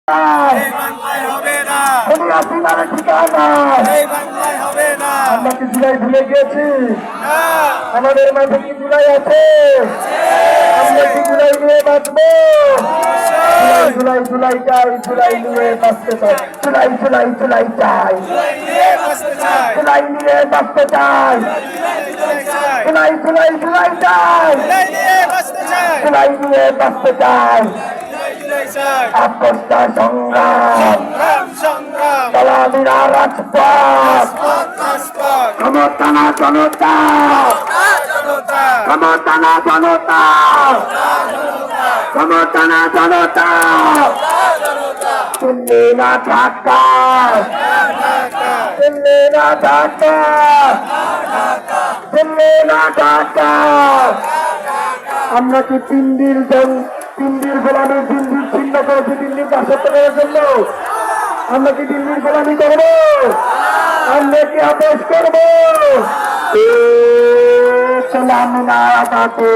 আমরা কি জুলাই ভুলে গেছি? আমাদের মাঝে কি জুলাই আছে? আমরা কি জুলাই নিয়ে বাঁচবো? জুলাই জুলাই চাই, জুলাই নিয়ে বাঁচতে চাই, জুলাই জুলাই জুলাই চাই, জুলাই নিয়ে বাঁচতে চাই, জুলাই জুলাই জুলাই চাই, জুলাই নিয়ে বাঁচতে চাই। আকস্তা সংগ্রাম, সালামিরা রাজপথ, ক্ষমতা না জনতা, ক্ষমতা না জনতা, ক্ষমতা না জনতা, দিল্লি না ঢাকা, দিল্লি না ঢাকা, দিল্লি না ঢাকা। আমরা কি দিল্লির গোলামি, দিল্লির ছিন্ন করেছি দিল্লির দাসত্ব করার জন্য? আমরা কি দিল্লির গোলামি করবো? আমরা কি আপোষ করবো? সালাম না আজাদি।